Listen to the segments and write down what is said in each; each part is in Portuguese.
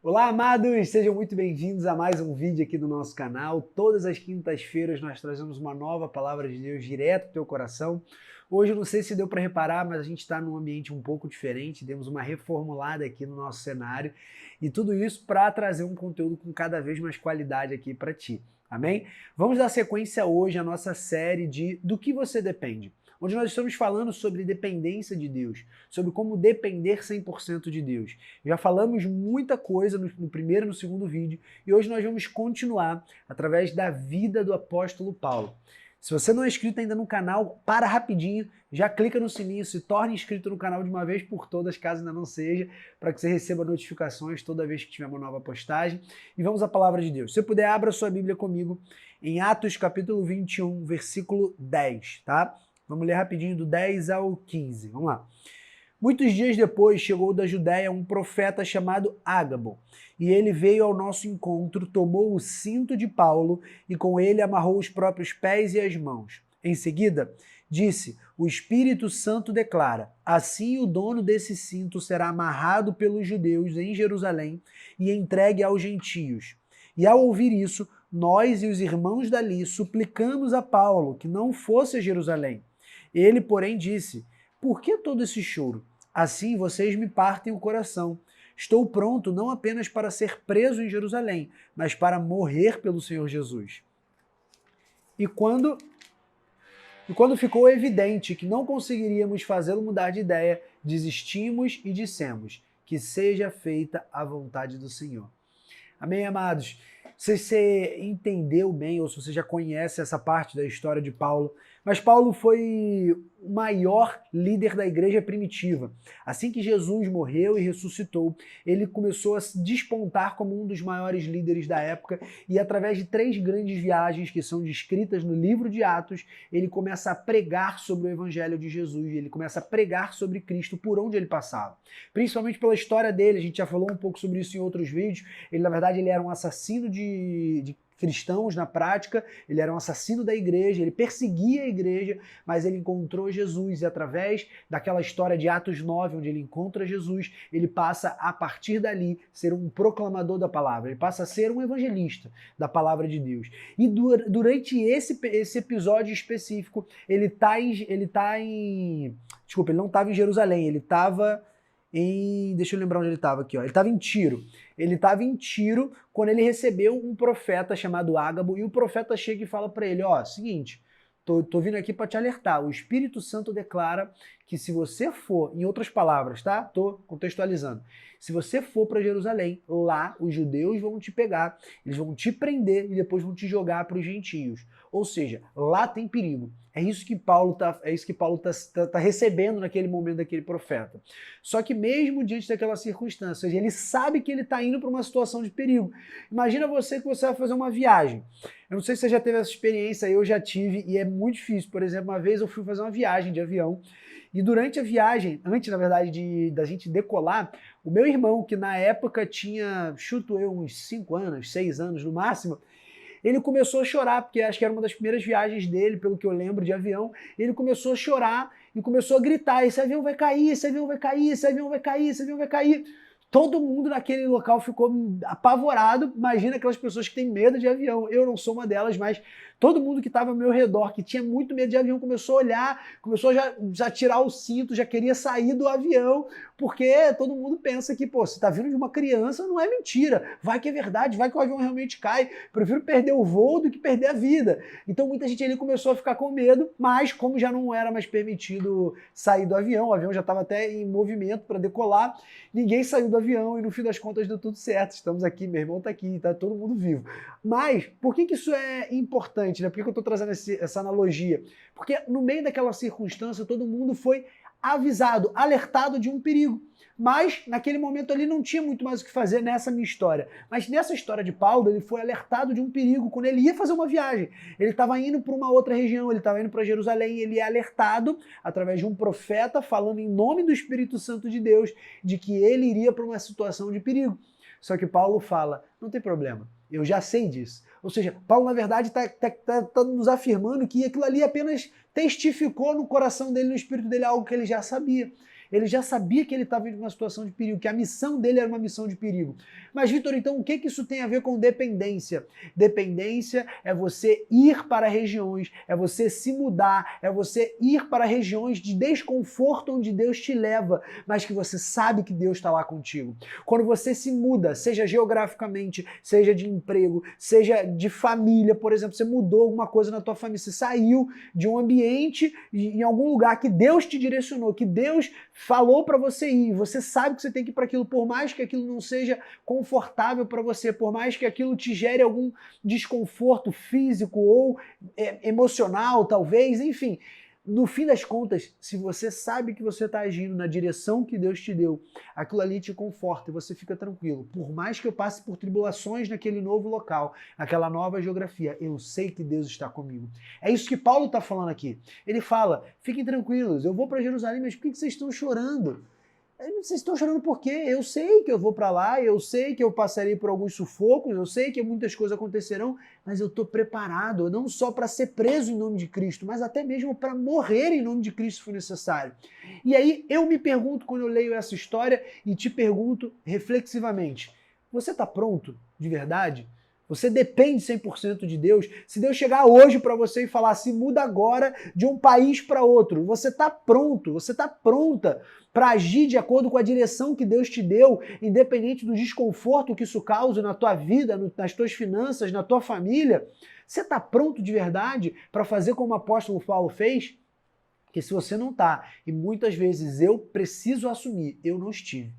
Olá, amados! Sejam muito bem-vindos a mais um vídeo aqui do nosso canal. Todas as quintas-feiras nós trazemos uma nova palavra de Deus direto ao teu coração. Hoje, eu não sei se deu para reparar, mas a gente está num ambiente um pouco diferente, demos uma reformulada aqui no nosso cenário e tudo isso para trazer um conteúdo com cada vez mais qualidade aqui para ti. Amém? Vamos dar sequência hoje à nossa série de Do que você depende, onde nós estamos falando sobre dependência de Deus, sobre como depender 100% de Deus. Já falamos muita coisa no primeiro e no segundo vídeo, e hoje nós vamos continuar através da vida do apóstolo Paulo. Se você não é inscrito ainda no canal, para rapidinho, já clica no sininho, se torne inscrito no canal de uma vez por todas, caso ainda não seja, para que você receba notificações toda vez que tiver uma nova postagem. E vamos à palavra de Deus. Se você puder, abra sua Bíblia comigo em Atos capítulo 21, versículo 10, tá? Vamos ler rapidinho do 10 ao 15. Vamos lá. Muitos dias depois chegou da Judéia um profeta chamado Ágabo, e ele veio ao nosso encontro, tomou o cinto de Paulo e com ele amarrou os próprios pés e as mãos. Em seguida, disse: o Espírito Santo declara: assim o dono desse cinto será amarrado pelos judeus em Jerusalém e entregue aos gentios. E ao ouvir isso, nós e os irmãos dali suplicamos a Paulo que não fosse a Jerusalém. Ele, porém, disse: por que todo esse choro? Assim vocês me partem o coração. Estou pronto não apenas para ser preso em Jerusalém, mas para morrer pelo Senhor Jesus. E quando ficou evidente que não conseguiríamos fazê-lo mudar de ideia, desistimos e dissemos: que seja feita a vontade do Senhor. Amém, amados? Não sei se você entendeu bem ou se você já conhece essa parte da história de Paulo, mas Paulo foi o maior líder da igreja primitiva. Assim que Jesus morreu e ressuscitou, ele começou a se despontar como um dos maiores líderes da época e através de 3 grandes viagens que são descritas no livro de Atos, ele começa a pregar sobre o evangelho de Jesus, ele começa a pregar sobre Cristo por onde ele passava. Principalmente pela história dele, a gente já falou um pouco sobre isso em outros vídeos. Ele, na verdade, ele era um assassino de cristãos na prática, ele era um assassino da igreja, ele perseguia a igreja, mas ele encontrou Jesus e através daquela história de Atos 9, onde ele encontra Jesus, ele passa a partir dali ser um proclamador da palavra, ele passa a ser um evangelista da palavra de Deus. E durante esse episódio específico, ele não estava em Jerusalém, ele estava deixa eu lembrar onde ele estava aqui, ó. Ele estava em Tiro. Ele estava em Tiro quando ele recebeu um profeta chamado Ágabo, e o profeta chega e fala para ele: ó, seguinte, tô vindo aqui para te alertar. O Espírito Santo declara que se você for, em outras palavras, tá? Tô contextualizando. Se você for para Jerusalém, lá os judeus vão te pegar, eles vão te prender e depois vão te jogar para os gentios. Ou seja, lá tem perigo. É isso que Paulo tá recebendo naquele momento daquele profeta. Só que mesmo diante daquela circunstância, ele sabe que ele está indo para uma situação de perigo. Imagina você que você vai fazer uma viagem. Eu não sei se você já teve essa experiência, eu já tive, e é muito difícil. Por exemplo, uma vez eu fui fazer uma viagem de avião, e durante a viagem, antes, na verdade, da gente decolar, o meu irmão, que na época tinha, chuto eu, uns 5 anos, 6 anos no máximo, ele começou a chorar, porque acho que era uma das primeiras viagens dele, pelo que eu lembro, de avião. Ele começou a chorar e começou a gritar: esse avião vai cair, esse avião vai cair, esse avião vai cair, esse avião vai cair. Todo mundo naquele local ficou apavorado. Imagina aquelas pessoas que têm medo de avião. Eu não sou uma delas, mas todo mundo que estava ao meu redor, que tinha muito medo de avião, começou a olhar, começou a já tirar o cinto, já queria sair do avião, porque todo mundo pensa que, pô, se tá vindo de uma criança, não é mentira. Vai que é verdade, vai que o avião realmente cai. Prefiro perder o voo do que perder a vida. Então muita gente ali começou a ficar com medo, mas como já não era mais permitido sair do avião, o avião já estava até em movimento para decolar, ninguém saiu do avião e no fim das contas deu tudo certo. Estamos aqui, meu irmão tá aqui, tá todo mundo vivo. Mas por que isso é importante, né? Por que eu estou trazendo essa analogia? Porque no meio daquela circunstância todo mundo foi avisado, alertado de um perigo. Mas naquele momento ali não tinha muito mais o que fazer nessa minha história. Mas nessa história de Paulo, ele foi alertado de um perigo quando ele ia fazer uma viagem. Ele estava indo para uma outra região, ele estava indo para Jerusalém, ele é alertado através de um profeta falando em nome do Espírito Santo de Deus de que ele iria para uma situação de perigo. Só que Paulo fala: não tem problema, eu já sei disso. Ou seja, Paulo, na verdade, está nos afirmando que aquilo ali apenas testificou no coração dele, no espírito dele, algo que ele já sabia. Ele já sabia que ele estava em uma situação de perigo, que a missão dele era uma missão de perigo. Mas, Vitor, então o que isso tem a ver com dependência? Dependência é você ir para regiões, é você se mudar, é você ir para regiões de desconforto onde Deus te leva, mas que você sabe que Deus está lá contigo. Quando você se muda, seja geograficamente, seja de emprego, seja de família, por exemplo, você mudou alguma coisa na tua família, você saiu de um ambiente em algum lugar que Deus te direcionou, que Deus falou para você ir, você sabe que você tem que ir para aquilo, por mais que aquilo não seja confortável para você, por mais que aquilo te gere algum desconforto físico ou emocional, talvez, enfim. No fim das contas, se você sabe que você está agindo na direção que Deus te deu, aquilo ali te conforta e você fica tranquilo. Por mais que eu passe por tribulações naquele novo local, naquela nova geografia, eu sei que Deus está comigo. É isso que Paulo está falando aqui. Ele fala, fiquem tranquilos, eu vou para Jerusalém, mas por que vocês estão chorando? Vocês estão chorando por quê? Eu sei que eu vou para lá, eu sei que eu passarei por alguns sufocos, eu sei que muitas coisas acontecerão, mas eu estou preparado, não só para ser preso em nome de Cristo, mas até mesmo para morrer em nome de Cristo se for necessário. E aí eu me pergunto, quando eu leio essa história, e te pergunto reflexivamente, você está pronto de verdade? Você depende 100% de Deus. Se Deus chegar hoje para você e falar, se muda agora de um país para outro, você está pronto, você está pronta para agir de acordo com a direção que Deus te deu, independente do desconforto que isso cause na tua vida, nas tuas finanças, na tua família? Você está pronto de verdade para fazer como o apóstolo Paulo fez? Porque se você não está, e muitas vezes eu preciso assumir, eu não estive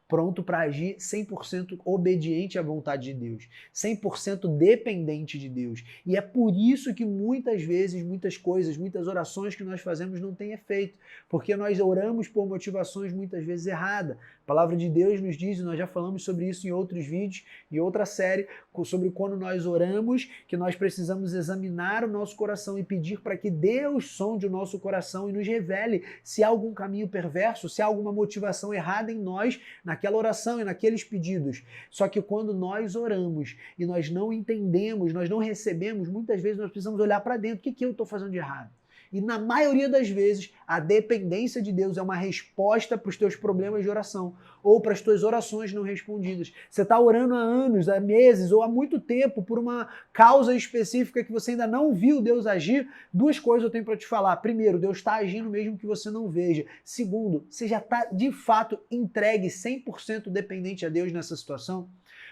pronto para agir 100% obediente à vontade de Deus, 100% dependente de Deus. E é por isso que muitas vezes, muitas coisas, muitas orações que nós fazemos não têm efeito, porque nós oramos por motivações muitas vezes erradas. A palavra de Deus nos diz, e nós já falamos sobre isso em outros vídeos, em outra série, sobre quando nós oramos, que nós precisamos examinar o nosso coração e pedir para que Deus sonde o nosso coração e nos revele se há algum caminho perverso, se há alguma motivação errada em nós, naquela oração e naqueles pedidos. Só que quando nós oramos e nós não entendemos, nós não recebemos, muitas vezes nós precisamos olhar para dentro. O que eu estou fazendo de errado? E na maioria das vezes, a dependência de Deus é uma resposta para os teus problemas de oração ou para as tuas orações não respondidas. Você está orando há anos, há meses ou há muito tempo por uma causa específica que você ainda não viu Deus agir. Duas coisas eu tenho para te falar. Primeiro, Deus está agindo mesmo que você não veja. Segundo, você já está de fato entregue 100% dependente a Deus nessa situação?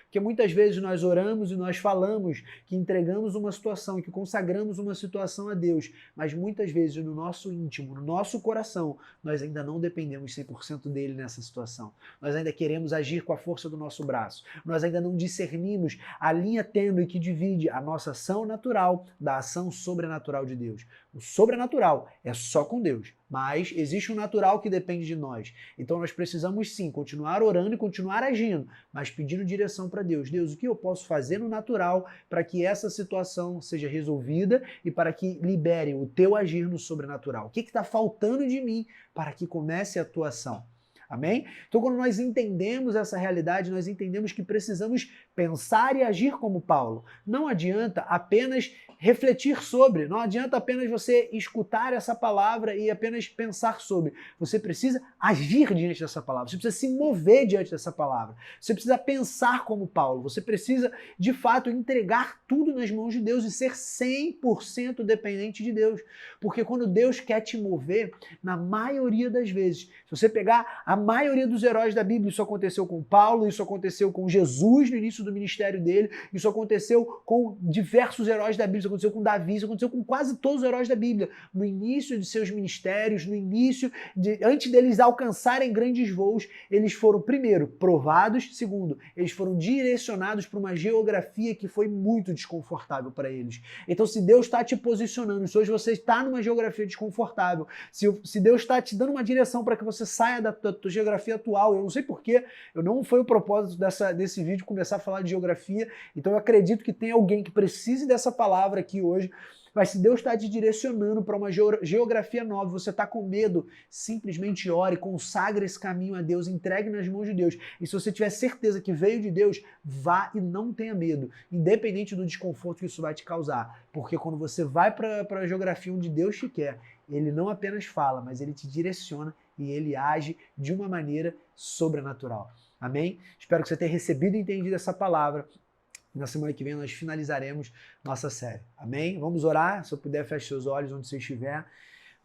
Porque muitas vezes nós oramos e nós falamos que entregamos uma situação, que consagramos uma situação a Deus, mas muitas vezes no nosso íntimo, no nosso coração, nós ainda não dependemos 100% dele nessa situação. Nós ainda queremos agir com a força do nosso braço. Nós ainda não discernimos a linha tênue que divide a nossa ação natural da ação sobrenatural de Deus. O sobrenatural é só com Deus, mas existe um natural que depende de nós. Então nós precisamos sim continuar orando e continuar agindo, mas pedindo direção para Deus. Deus, o que eu posso fazer no natural para que essa situação seja resolvida e para que libere o teu agir no sobrenatural? O que está faltando de mim para que comece a tua ação? Amém? Então, quando nós entendemos essa realidade, nós entendemos que precisamos pensar e agir como Paulo. Não adianta apenas refletir sobre, não adianta apenas você escutar essa palavra e apenas pensar sobre. Você precisa agir diante dessa palavra, você precisa se mover diante dessa palavra, você precisa pensar como Paulo, você precisa, de fato, entregar tudo nas mãos de Deus e ser 100% dependente de Deus. Porque quando Deus quer te mover, na maioria das vezes, se você pegar a maioria dos heróis da Bíblia, isso aconteceu com Paulo, isso aconteceu com Jesus no início do ministério dele, isso aconteceu com diversos heróis da Bíblia, isso aconteceu com Davi, isso aconteceu com quase todos os heróis da Bíblia. No início de seus ministérios, antes deles alcançarem grandes voos, eles foram, primeiro, provados, segundo, eles foram direcionados para uma geografia que foi muito desconfortável para eles. Então, se Deus está te posicionando, se hoje você está numa geografia desconfortável, se Deus está te dando uma direção para que você saia da tua geografia atual, eu não sei porquê, não foi o propósito desse vídeo começar a falar de geografia, então eu acredito que tem alguém que precise dessa palavra aqui hoje, mas se Deus está te direcionando para uma geografia nova, você está com medo, simplesmente ore, consagre esse caminho a Deus, entregue nas mãos de Deus. E se você tiver certeza que veio de Deus, vá e não tenha medo, independente do desconforto que isso vai te causar. Porque quando você vai para a geografia onde Deus te quer, Ele não apenas fala, mas Ele te direciona e ele age de uma maneira sobrenatural. Amém? Espero que você tenha recebido e entendido essa palavra. Na semana que vem nós finalizaremos nossa série. Amém? Vamos orar? Se eu puder, feche seus olhos onde você estiver.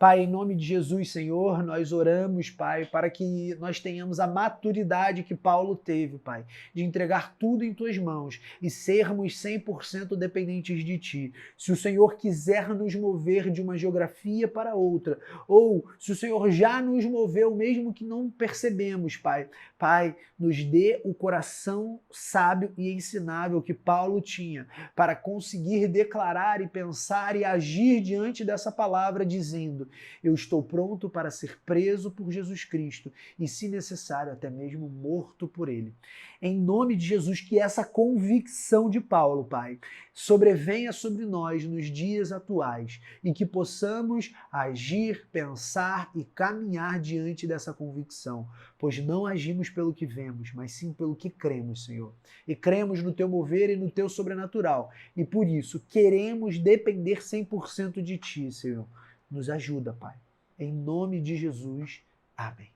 Pai, em nome de Jesus, Senhor, nós oramos, Pai, para que nós tenhamos a maturidade que Paulo teve, Pai, de entregar tudo em Tuas mãos e sermos 100% dependentes de Ti. Se o Senhor quiser nos mover de uma geografia para outra, ou se o Senhor já nos moveu, mesmo que não percebemos, Pai, nos dê o coração sábio e ensinável que Paulo tinha para conseguir declarar e pensar e agir diante dessa palavra, dizendo: eu estou pronto para ser preso por Jesus Cristo e, se necessário, até mesmo morto por ele. Em nome de Jesus, que essa convicção de Paulo, Pai, sobrevenha sobre nós nos dias atuais e que possamos agir, pensar e caminhar diante dessa convicção, pois não agimos pelo que vemos, mas sim pelo que cremos, Senhor. E cremos no Teu mover e no Teu sobrenatural. E por isso queremos depender 100% de Ti, Senhor. Nos ajuda, Pai. Em nome de Jesus. Amém.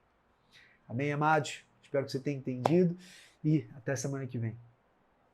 Amém, amados? Espero que você tenha entendido e até semana que vem.